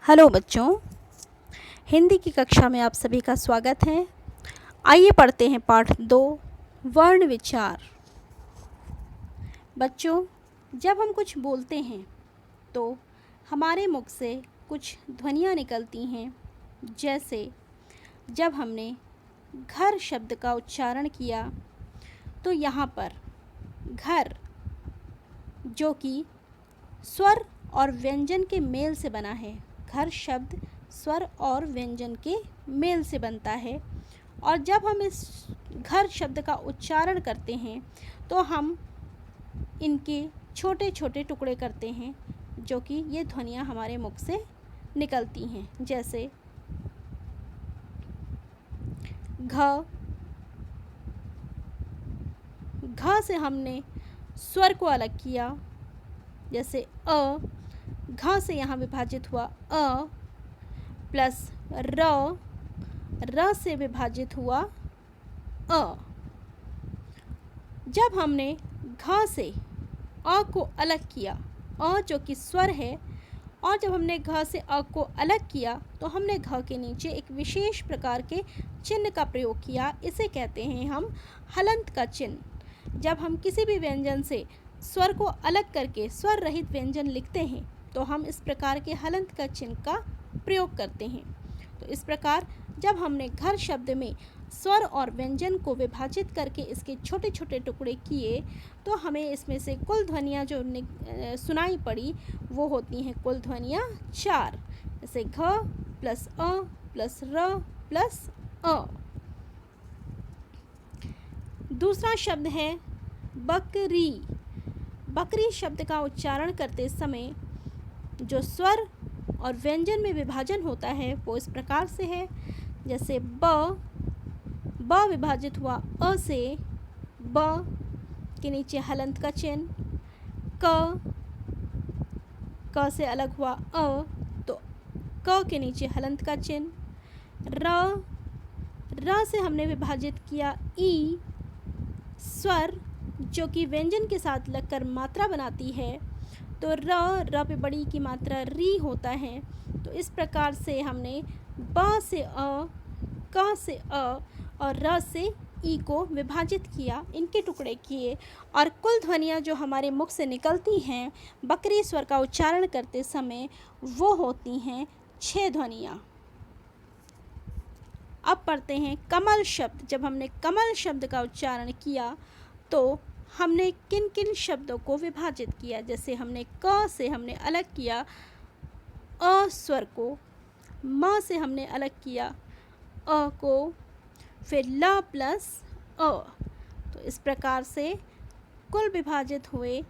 Hello बच्चों, हिंदी की कक्षा में आप सभी का स्वागत है। आइए पढ़ते हैं पाठ 2 वर्ण विचार। बच्चों, जब हम कुछ बोलते हैं तो हमारे मुख से कुछ ध्वनियाँ निकलती हैं। जैसे जब हमने घर शब्द का उच्चारण किया तो यहाँ पर घर, जो कि स्वर और व्यंजन के मेल से बना है, घर शब्द स्वर और व्यंजन के मेल से बनता है। और जब हम इस घर शब्द का उच्चारण करते हैं तो हम इनके छोटे छोटे टुकड़े करते हैं, जो कि ये ध्वनियाँ हमारे मुख से निकलती हैं। जैसे घ से हमने स्वर को अलग किया। जैसे अ, घ से यहाँ विभाजित हुआ अ, प्लस र से विभाजित हुआ अ। जब हमने घ से अ को अलग किया, अ जो कि स्वर है, और जब हमने घ से अ को अलग किया तो हमने घ के नीचे एक विशेष प्रकार के चिन्ह का प्रयोग किया। इसे कहते हैं हम हलंत का चिन्ह। जब हम किसी भी व्यंजन से स्वर को अलग करके स्वर रहित व्यंजन लिखते हैं तो हम इस प्रकार के हलंत का चिन्ह का प्रयोग करते हैं। तो इस प्रकार जब हमने घर शब्द में स्वर और व्यंजन को विभाजित करके इसके छोटे छोटे टुकड़े किए तो हमें इसमें से कुल ध्वनियाँ जो सुनाई पड़ी वो होती हैं कुल ध्वनियाँ 4। जैसे घ प्लस अ प्लस र प्लस अ। दूसरा शब्द है बकरी। बकरी शब्द का उच्चारण करते समय जो स्वर और व्यंजन में विभाजन होता है वो इस प्रकार से है। जैसे ब विभाजित हुआ अ से, ब के नीचे हलंत का चिन्ह, क से अलग हुआ अ तो क के नीचे हलंत का चिन्ह, र से हमने विभाजित किया ई, स्वर जो कि व्यंजन के साथ लगकर मात्रा बनाती है, तो र पे बड़ी की मात्रा री होता है। तो इस प्रकार से हमने ब से अ, क से अ और र से ई को विभाजित किया, इनके टुकड़े किए, और कुल ध्वनियाँ जो हमारे मुख से निकलती हैं बकरी स्वर का उच्चारण करते समय वो होती हैं 6 ध्वनियाँ। अब पढ़ते हैं कमल शब्द। जब हमने कमल शब्द का उच्चारण किया तो हमने किन किन शब्दों को विभाजित किया। जैसे हमने क से हमने अलग किया अ स्वर को, म से हमने अलग किया अ को, फिर ल प्लस अ। तो इस प्रकार से कुल विभाजित हुए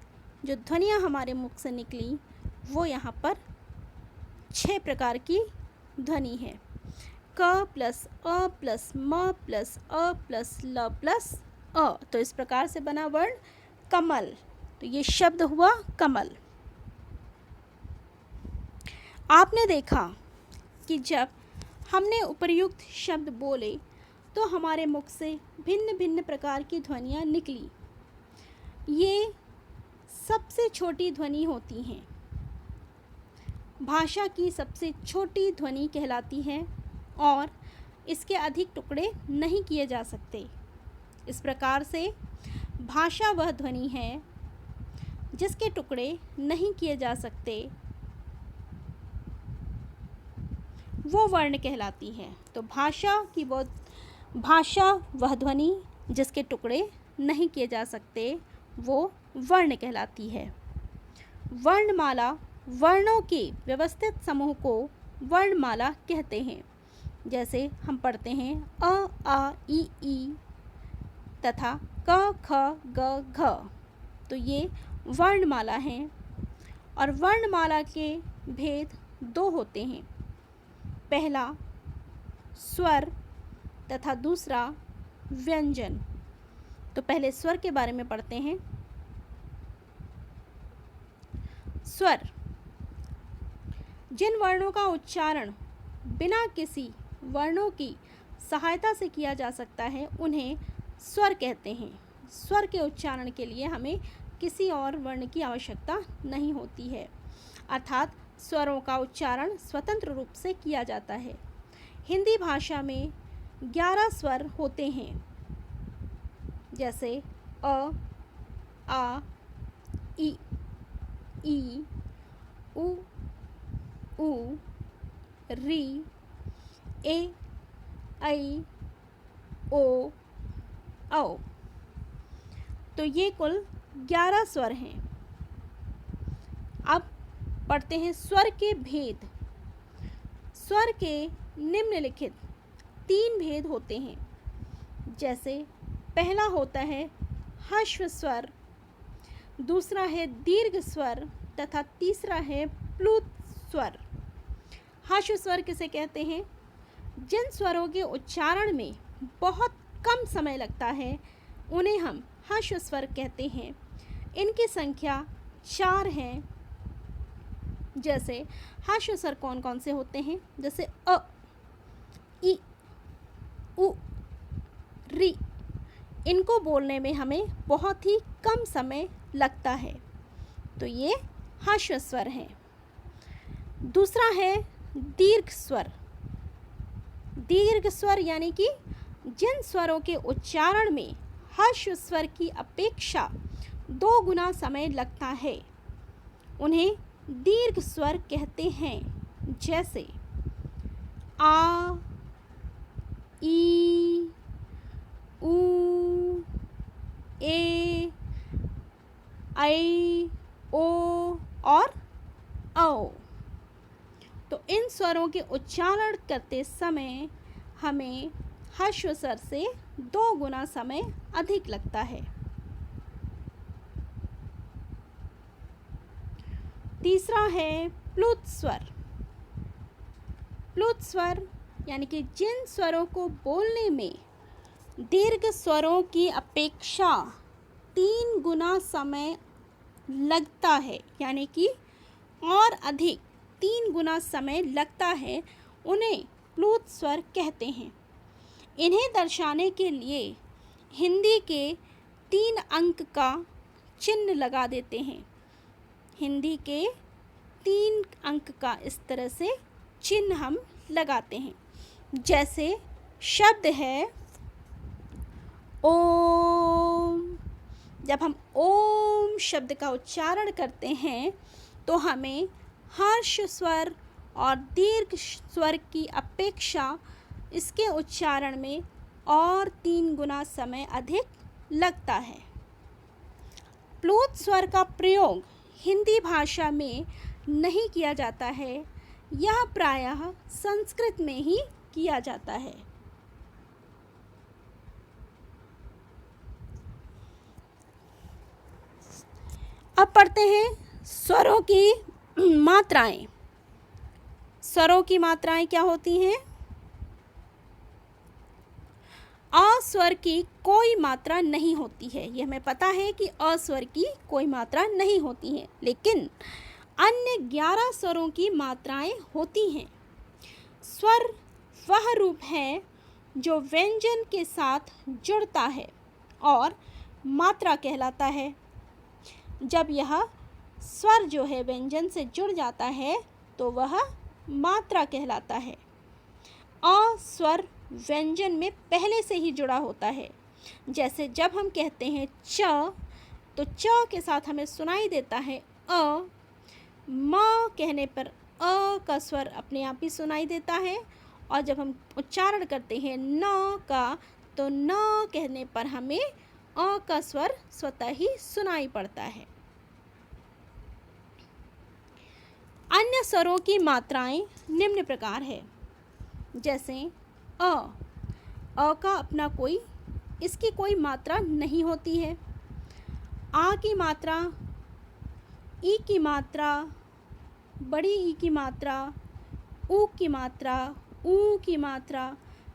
जो ध्वनियाँ हमारे मुख से निकली वो यहाँ पर 6 प्रकार की ध्वनि है। क प्लस अ प्लस म प्लस अ प्लस ल प्लस अ। तो इस प्रकार से बना वर्ण कमल। तो ये शब्द हुआ कमल। आपने देखा कि जब हमने उपर्युक्त शब्द बोले तो हमारे मुख से भिन्न भिन्न प्रकार की ध्वनियाँ निकली। ये सबसे छोटी ध्वनि होती हैं, भाषा की सबसे छोटी ध्वनि कहलाती है और इसके अधिक टुकड़े नहीं किए जा सकते। इस प्रकार से भाषा वह ध्वनि है जिसके टुकड़े नहीं किए जा सकते, वो वर्ण कहलाती है। तो भाषा वह ध्वनि जिसके टुकड़े नहीं किए जा सकते वो वर्ण कहलाती है। वर्णमाला वर्णों के व्यवस्थित समूह को वर्णमाला कहते हैं। जैसे हम पढ़ते हैं अ आ इ ई तथा क ख ग घ। तो ये वर्णमाला हैं और वर्णमाला के भेद 2 होते हैं। पहला स्वर तथा दूसरा व्यंजन। तो पहले स्वर के बारे में पढ़ते हैं। स्वर जिन वर्णों का उच्चारण बिना किसी वर्णों की सहायता से किया जा सकता है उन्हें स्वर कहते हैं। स्वर के उच्चारण के लिए हमें किसी और वर्ण की आवश्यकता नहीं होती है, अर्थात स्वरों का उच्चारण स्वतंत्र रूप से किया जाता है। हिंदी भाषा में 11 स्वर होते हैं, जैसे अ, आ, इ, ई, उ, ऊ, री, ए, ऐ, ओ, औ। तो ये कुल 11 स्वर हैं। अब पढ़ते हैं स्वर के भेद। स्वर के निम्नलिखित 3 भेद होते हैं, जैसे पहला होता है ह्रस्व स्वर, दूसरा है दीर्घ स्वर तथा तीसरा है प्लुत स्वर। ह्रस्व स्वर किसे कहते हैं? जिन स्वरों के उच्चारण में बहुत कम समय लगता है उन्हें हम ह्रस्व स्वर कहते हैं। इनकी संख्या 4 है। जैसे ह्रस्व स्वर कौन कौन से होते हैं? जैसे अ, इ, उ, री। इनको बोलने में हमें बहुत ही कम समय लगता है, तो ये ह्रस्व स्वर हैं। दूसरा है दीर्घ स्वर। दीर्घ स्वर यानी कि जिन स्वरों के उच्चारण में ह्रस्व स्वर की अपेक्षा 2 गुना समय लगता है उन्हें दीर्घ स्वर कहते हैं। जैसे आ, ई, ऊ, ए, ऐ, ओ और औ। तो इन स्वरों के उच्चारण करते समय हमें ह्रस्व स्वर से 2 गुना समय अधिक लगता है। तीसरा है प्लुत स्वर। प्लुत स्वर यानी कि जिन स्वरों को बोलने में दीर्घ स्वरों की अपेक्षा 3 गुना समय लगता है, यानी कि और अधिक 3 गुना समय लगता है, उन्हें प्लुत स्वर कहते हैं। इन्हें दर्शाने के लिए हिंदी के 3 अंक का चिन्ह लगा देते हैं। हिंदी के 3 अंक का इस तरह से चिन्ह हम लगाते हैं। जैसे शब्द है ओम। जब हम ओम शब्द का उच्चारण करते हैं तो हमें ह्रस्व स्वर और दीर्घ स्वर की अपेक्षा इसके उच्चारण में और 3 गुना समय अधिक लगता है। प्लुत स्वर का प्रयोग हिंदी भाषा में नहीं किया जाता है, यह प्रायः संस्कृत में ही किया जाता है। अब पढ़ते हैं स्वरों की मात्राएं। स्वरों की मात्राएं क्या होती हैं? अ स्वर की कोई मात्रा नहीं होती है। यह हमें पता है कि अ स्वर की कोई मात्रा नहीं होती है, लेकिन अन्य 11 स्वरों की मात्राएं होती हैं। स्वर वह रूप है जो व्यंजन के साथ जुड़ता है और मात्रा कहलाता है। जब यह स्वर जो है व्यंजन से जुड़ जाता है तो वह मात्रा कहलाता है। अ स्वर व्यंजन में पहले से ही जुड़ा होता है। जैसे जब हम कहते हैं च, तो च के साथ हमें सुनाई देता है अ। म कहने पर अ का स्वर अपने आप ही सुनाई देता है, और जब हम उच्चारण करते हैं न का, तो न कहने पर हमें अ का स्वर स्वतः ही सुनाई पड़ता है। अन्य स्वरों की मात्राएं निम्न प्रकार है। जैसे अ का अपना इसकी कोई मात्रा नहीं होती है। आ की मात्रा, ई की मात्रा, बड़ी ई की मात्रा, ऊ की मात्रा, ऊ की मात्रा,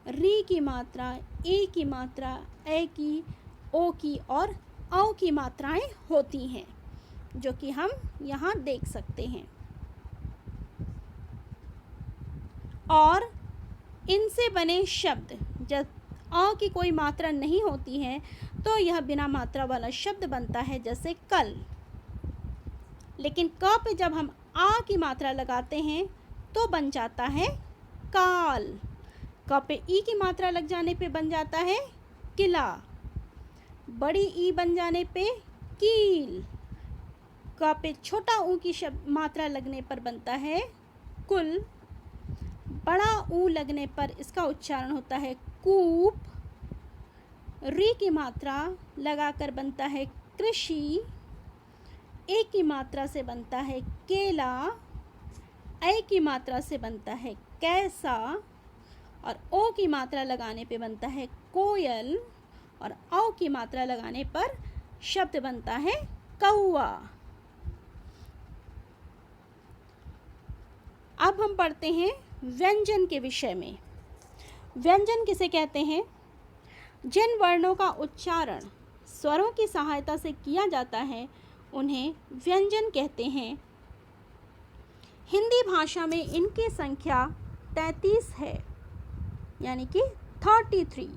री की मात्रा, ए की मात्रा, ए की, ओ की और औ की मात्राएं होती हैं, जो कि हम यहाँ देख सकते हैं। और इनसे बने शब्द, जब अ की कोई मात्रा नहीं होती है तो यह बिना मात्रा वाला शब्द बनता है, जैसे कल। लेकिन क पे जब हम आ की मात्रा लगाते हैं तो बन जाता है काल। क पे ई की मात्रा लग जाने पे बन जाता है किला। बड़ी ई बन जाने पे कील। क पे छोटा ऊ की मात्रा लगने पर बनता है कुल। बड़ा ऊ लगने पर इसका उच्चारण होता है कूप। री की मात्रा लगाकर बनता है कृषि। ए की मात्रा से बनता है केला। ऐ की मात्रा से बनता है कैसा। और ओ की मात्रा लगाने पे बनता है कोयल। और औ की मात्रा लगाने पर शब्द बनता है कौआ। अब हम पढ़ते हैं व्यंजन के विषय में। व्यंजन किसे कहते हैं? जिन वर्णों का उच्चारण स्वरों की सहायता से किया जाता है उन्हें व्यंजन कहते हैं। हिंदी भाषा में इनकी संख्या 33 है, यानी कि 33।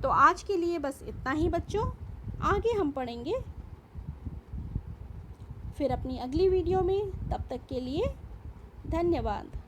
तो आज के लिए बस इतना ही बच्चों। आगे हम पढ़ेंगे फिर अपनी अगली वीडियो में। तब तक के लिए धन्यवाद।